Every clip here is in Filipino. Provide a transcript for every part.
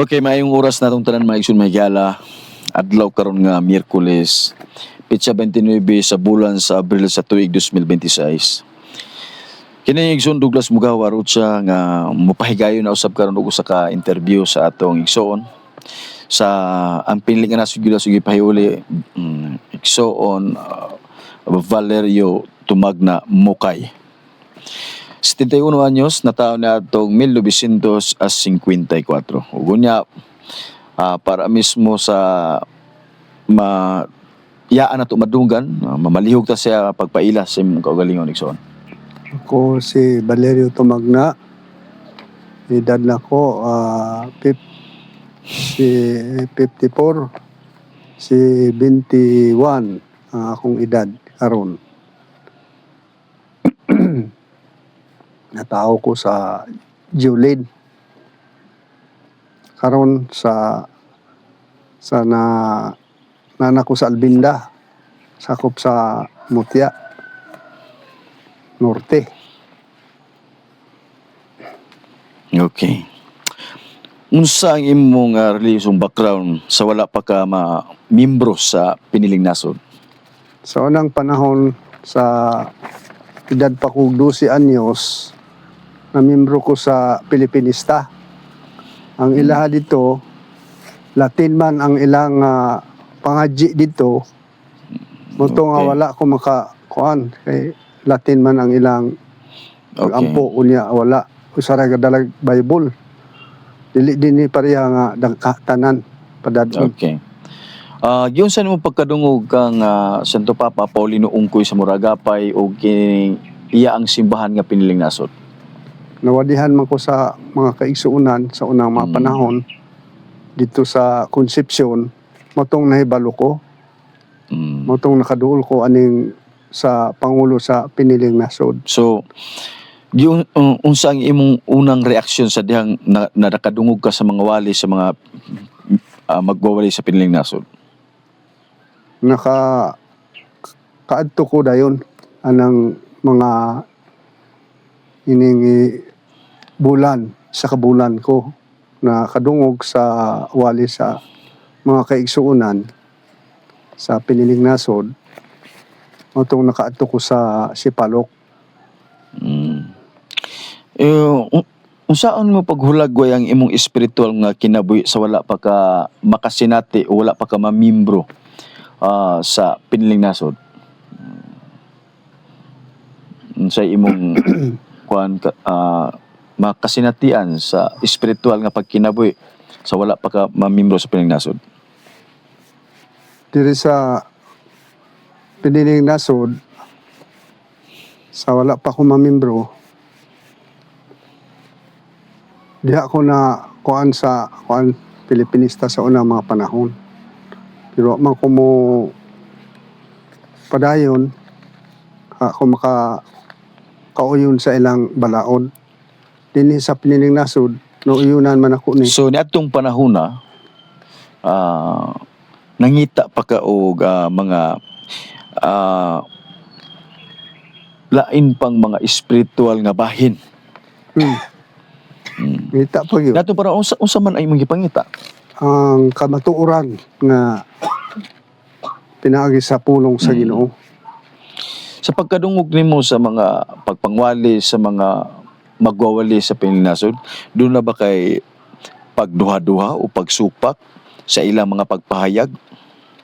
Okay, maayong oras na itong tanan mga igsoon mahigala. Adlaw karon nga Miyerkules, petsa 29 sa bulan sa Abril sa tuig 2026. Kini igsoon Douglas Mugawa arut siya nga mopahigayon na usab karon og usa ka interview sa atong igsoon sa ang pinili nga nasud gyud sige pahiuli igsoon Valerio Tumagna Mukay. 71 anyos na taon na atong 1954. Ug unya para mismo sa yaan na madunggan, mamalihog ta siya pagpaila sa imong kaugalingon igsoon. Ako si Valerio Tumagna. Edad na ko si 54, si 21 ang akong edad karon. Natao ko sa Julid. Karon sa nana ko sa Albinda, sakop sa Mutya Norte. Okay. Unsa ang imong relihiyosong background sa wala pa ka miyembro sa piniling nasod? Sa unang panahon, sa edad pa ko 12 anyos, na miyembro ko sa Pilipinista. Ang ilaha dito, Latin man ang ilang pangadji dito. Muto nga Okay. wala ko makakuan kay Latin man ang ilang Okay. ampo unya wala usara ka dalag Bible. Dili din ni pareha nga tanan padadon. Okay. Giyon sa nimo pagkadungog kang Santo Papa Paulino Ungkoy sa Muragapay o kini iya ang simbahan nga piniling nasod. Nawadihan man ko sa mga kaigsuunan sa unang mga panahon dito sa Concepcion, motong nahibalo ko, motong nakaduol ko aning sa Pangulo sa piniling nasod. So, yung unsa ang imong unang reaksyon sa dihang nakadungog ka sa mga wali sa mga magwawali sa piniling nasod? Kaadto ko dayon anang mga ining bulan sa kabulan ko na kadungog sa wali sa mga kaigsuunan sa piniling nasod. Motong nakaadto ko sa Sipalok. Unsaon mo paghulagway ang imong espiritual nga kinabuhi sa wala pa ka makasinati o wala pa ka mamembro sa piniling nasod? Sa imong kuan makasinatian sa espiritual nga pagkinabuhi sa wala pa ka mamembro sa piniling nasod? Diri sa piniling nasod, sa wala pa ko mamembro, di ako na kuan Pilipinista sa unang mga panahon. Pero man ko mo padayon, ako kauyon sa ilang balaod. Dinhi sa piniling nasod, nuuyunan man ako ni. So niadtong panahon na nangita pa ka og mga lain pang mga espiritual nga bahin. Ngita pa yun. Nato para unsa man ay imong gipangita? Ang kamatuoran nga pinaagi sa pulong sa Ginoo. Sa pagkadungog nimo sa mga pagpangwali sa mga magwawali sa piniling nasod, doon na ba kay pagduha-duha o pagsupak sa ilang mga pagpahayag?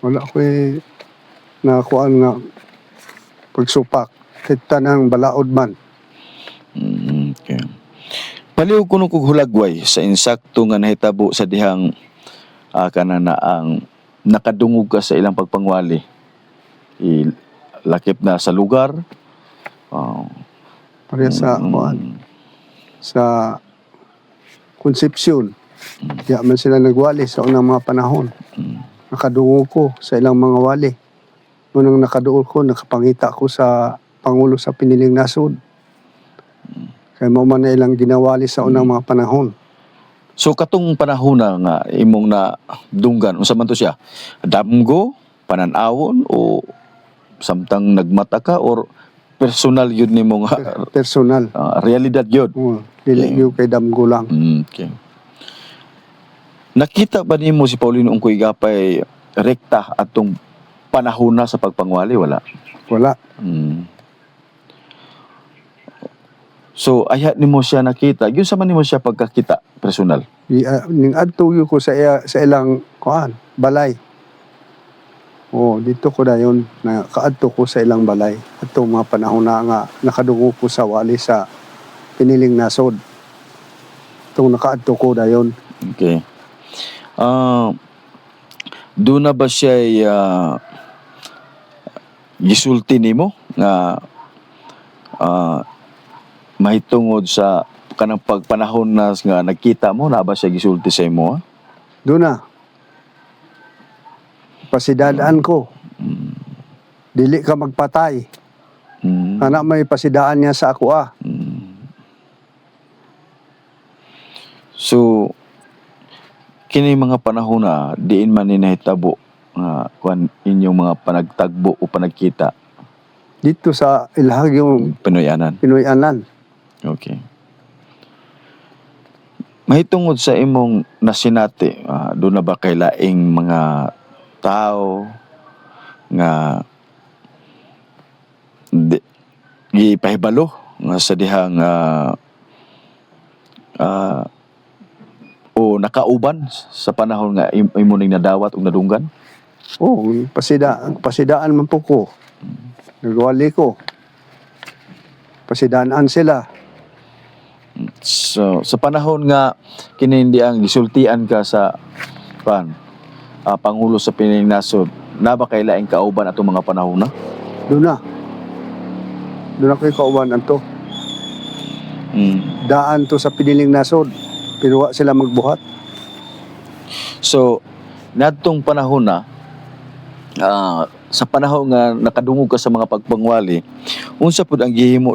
Wala ko nakuan nga pagsupak. Kita ng balaod man. Okay. Paliw ko nung hulagway sa insakto nga nahitabo sa dihang kanana ang nakadungog ka sa ilang pagpangwali. Lakip na sa lugar. Pareha sa kuan. Sa Concepcion. Diya man sila nagwali sa unang mga panahon. Nakadungog ko sa ilang mga wali. Nung nakaduol ko, nakapangita ko sa Pangulo sa piniling nasod. Kaya mo man na ilang ginawali sa unang mga panahon. So katong panahon na nga imong na dunggan, unsa man to siya? Damgo, pananawon o samtang nagmata ka or personal yun nimo nga Personal. realidad yun? Dili yung kay damgo lang. Okay. Nakita ba nimo si Paulino Ungkoy gapay rekta atong panahon na sa pagpangwali? Wala. Wala. So ayat nimo siya nakita. Yun sa man nimo siya pagkakita personal. Ning adto gyud ko sa ilang kuan, balay. Dito ko dayon na kaadto ko sa ilang balay. Adto mga panahon na nga nakadungo ko sa wali sa piniling nasod. Itong nakaadto ko dayon. Okay. Doon na ba siya gisulti nimo nga mahitungod sa kanang pagpanahon na nga nagkita mo na ba siya gisulti sa imo? Doon na. Pasidaan ko. Dili ka magpatay. Anak may pasidaan niya sa ako . So kini mga panahon na diin man ni nahitabo nga kuan inyong mga panagtagbo o panagkita Dito sa ilahag yung Pinoyanan. Pinoyanan. Okay. Mahitungod sa imong nasinati, doon na ba kay laing mga tao nga gipahibalo nga sa dihang o nakauban sa panahon nga imo ning nadawat ug nadunggan? Pasidaan man po ko. Nagwali ko. Pasidaan sila. So sa panahon nga kini hindi ang gisultian ka sa pangulo sa piniling nasod, na ba kay laing kauban atong mga panahon na? Doon na kay kauban anto. Daan to sa piniling nasod. Pero wa sila magbuhat. So nadtong panahon na sa panahon nga nakadungog ka sa mga pagpangwali, unsa pud ang gihimo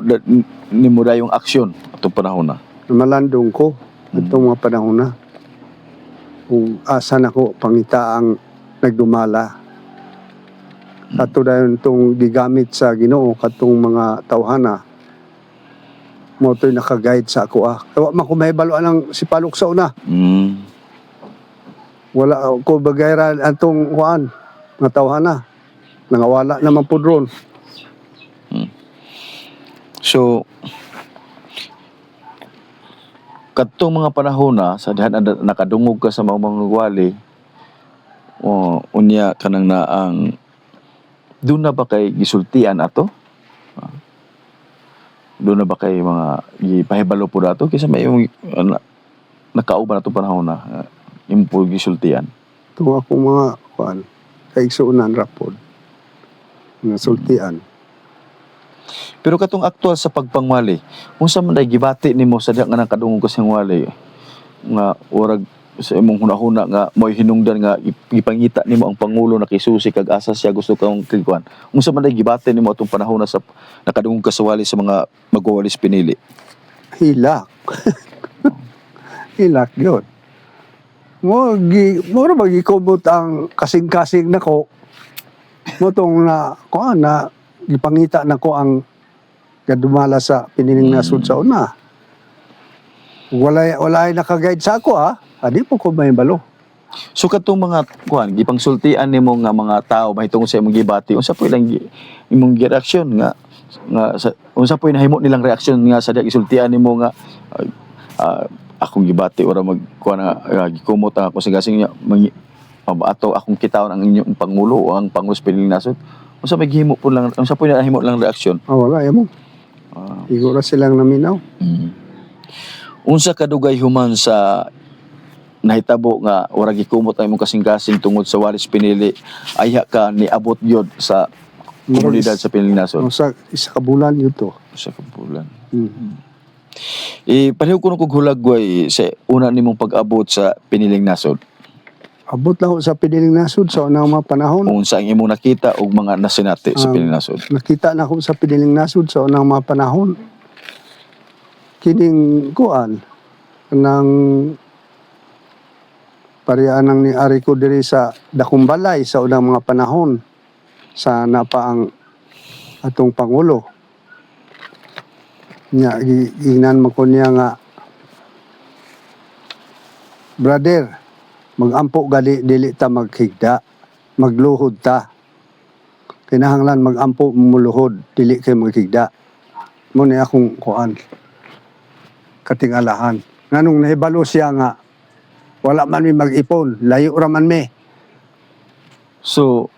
nimo dayong aksyon atong panahon na? Malandong ko atong mga panahon na. Kung asa na ko pangita ang nagdumala. Ato dayon tong gigamit sa Ginoo katong mga tawhana. Mo to'y naka-guide sa ako . Kaya man ko mahibaloan ang sipalok sa una. Wala ko bagayran atong kuan nga tawhana. Nangawala naman po ron. So kadtong mga panahon na sa dihan nakadungog ka sa mga wali, unya kanang naang doon na ba kay gisultian ato? Doon na ba kay mga gipahibalo po dato kaysa may yung nakauban ato panahon na imo po gisultian? Ito akong mga kuan kaigsuunan rapod nga sultian. Pero katong aktual sa pagpangwali, unsa man day gibati nimo sa diha nga nakadungog ka sa wali nga orag sa imong hunahuna nga mo'y hinungdan nga ipangita nimo ang pangulo na kisusi kag asa siya gusto kang kikuan? Unsa man day gibati nimo atong panahon na sa nakadungog ka sa wali sa mga magwawalis pinili? Hilak. Hilak yun. Mo ra magikomot ang kasing-kasing nako. Mo tong na kuan na gipangita nako ang kadumala sa piniling nasud sa una. Walay naka-guide sa ako Adi po ko mahibalo. So katong mga kuan gipangsultian nimo nga mga tao mahitungod sa imong gibati, unsa po ilang imong reaksyon nga unsa po nahimo nilang reaksyon nga sa diha gisultian nimo nga akong gibati ora magkuan nga gikumot ang ako sa gasing niya ato akong kitawon ang inyong pangulo o ang pangulo sa piniling nasod? Unsa may gihimo po lang, unsa po nahimo lang reaksyon? Wala mo. Siguro silang naminaw. Unsa kadugay human sa nahitabo nga ora gikumot ang imong kasing-kasing tungod sa walis pinili, ayha ka niabot gyud sa komunidad sa piniling nasod? Isa ka bulan yun to. Isa ka bulan. Pareho ko kog hulagway sa una nimong pag-abot sa piniling nasod. Abot lang sa piniling nasod sa unang mga panahon. Unsa ang imong nakita og mga nasinati sa piniling nasod? Nakita na ako sa piniling nasod sa unang mga panahon. Kining kuan nang parianang ni Ari ko diri sa dakong balay sa unang mga panahon sa napa ang atong pangulo. Nya giingnan mo ko niya nga, brother, Magampo gali dili ta maghigda, magluhod ta. Kinahanglan magampo muluhod dili kay maghigda. Mo ni akong kuan katingalahan. Nganong nahibalo siya nga wala man mi mag-ipon, layo ra man mi. So,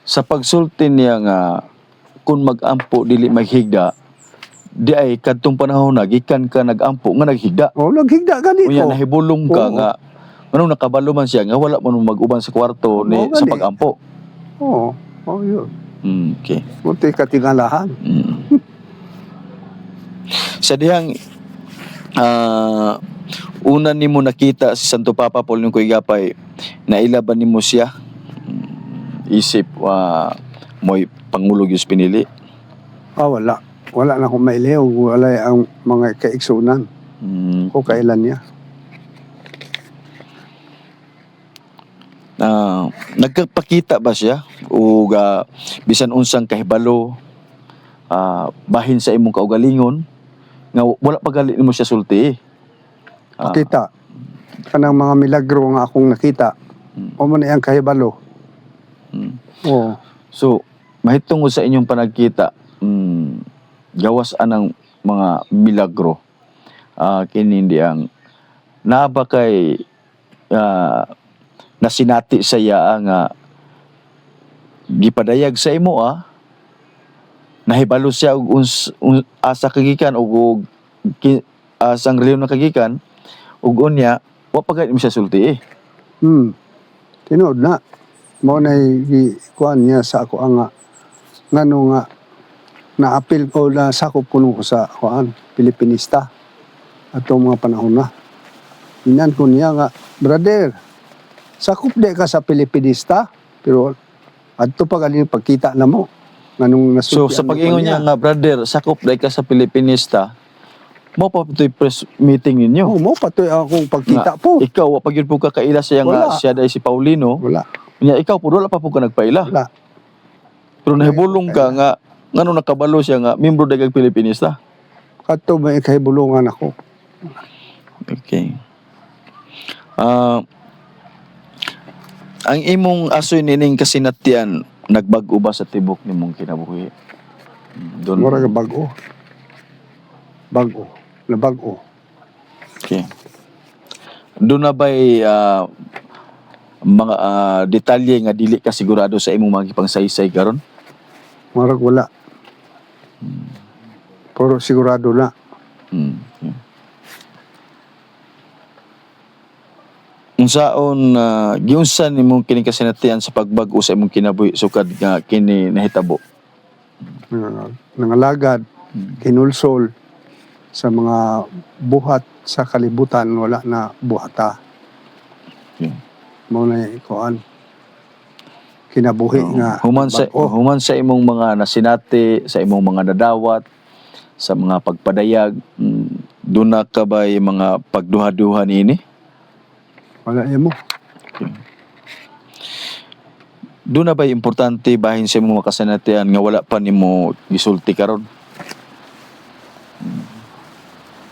sa pagsulti niya nga, kung mag-ampo, dili maghigda, di ay kadtong panahon na, gikan ka nag-ampo, nga naghigda. O naghigda gani Unya, ko. nahibulong ka Oo. nga, anong nakabalo man siya, nga wala man mag-uban sa kwarto ni, Oo, sa gali. pag-ampo. Oo, yun. Okay. Munti katingalahan. Sa dihang, una nimo nakita si Santo Papa Paul ng Kuigapay, nailaban nimo siya, isip, mo'y Pangulog yung pinili. Wala. Wala na akong mailiw. Wala ang mga kaigsunan. Kung kailan niya. Nagpakita ba siya? O bisan unsang kahibalo, bahin sa imong kaugalingon, nga wala pa gali mo siya sulti. Pakita. Kanang mga milagro nga akong nakita. O man iyang kahibalo. Oo. So, mahitungod sa inyong panagkita, gawas anang mga milagro, kinindi ang naaba kay nasinati sa iya nga gipadayag sa imo nahibalo siya og asa kagikan og asang reliyon na kagikan ug unya wa pa gid mo siya sulti Tinood na. Mao na kuan niya sa ako nga ngano nga naapil ko na sakop kuno ko sa kuan Pilipinista atong mga panahon na. Inan ko niya nga, brother, sakop de ka sa Pilipinista pero adto pa galing pagkita na mo nganong So nasultian sa mo pag-ingon niya nga, brother, sakop dai ka sa Pilipinista, mo pa ito'y press meeting ninyo. mo patoy akong pagkita Nga, po. ikaw wa pa gyud po ka kaila siya nga Wala. siya dai si Paulino. Wala. Nya ikaw po wala pa po ka nagpaila. Wala. Pero nahibulong ka nga ngano nakabalo siya nga membro dagang Pilipinista. Kadto may kahibulungan ako. Okay. Ang imong asoy nining kasinatian nagbag-o ba sa tibok nimong kinabuhi? Doon. Mura ka bago. Bago. Na bago. Okay. Doon na ba'y mga detalye nga dili ka sigurado sa imong mga pangsaysay karon? Marag wala. Pero sigurado na. Okay. Unsaon giunsan nimong kini kasinatian sa pagbag-o sa imong kinabuhi sukad nga kini nahitabo? Nangalagad, kinulsol sa mga buhat sa kalibutan, wala na buhata. Okay. Mo na kuan kinabuhi nga bago. Human sa imong mga nasinati, sa imong mga nadawat, sa mga pagpadayag, doon na ka ba yung mga pagduha-duha niini? Wala mo. Doon na ba importante bahin sa imong makasinatian nga wala pa nimo gisulti karon?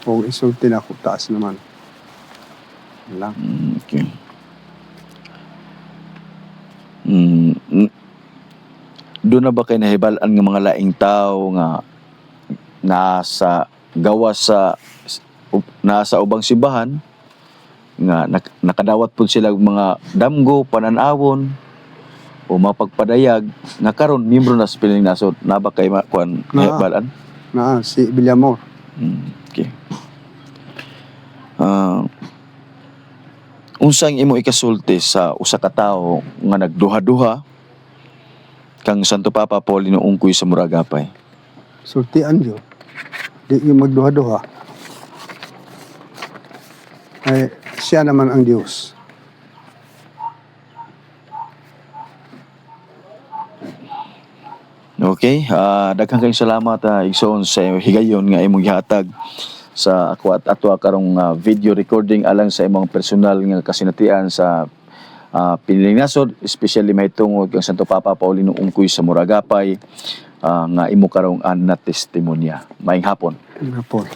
O isulti na ako taas naman. Lang. Okay. Doon na ba kayo nahibalaan ng mga laing tao nga nasa ubang simbahan nga nakadawat po sila mga damgo, pananawon o mapagpadayag nga karon miyembro na sa Piling Nasod na ba kayo nahibalaan? Na si Villamor. Okay. Unsang imo ikasulti sa usa ka tawo nga nagduha-duha kang Santo Papa Paulino ungkoy sa Muragapay? Sultian yun. Di yung magduha-duha. Ay, siya naman ang Diyos. Okay, daghang kayong salamat igsoon sa higayon nga imong gihatag sa ako at ato karong video recording alang sa imong personal nga kasinatian sa Piling Nasod, especially mahitungod kang Santo Papa Paulino ungkoy sa Muragapay nga imo karong na testimonya. Maayong hapon. Ang hapon.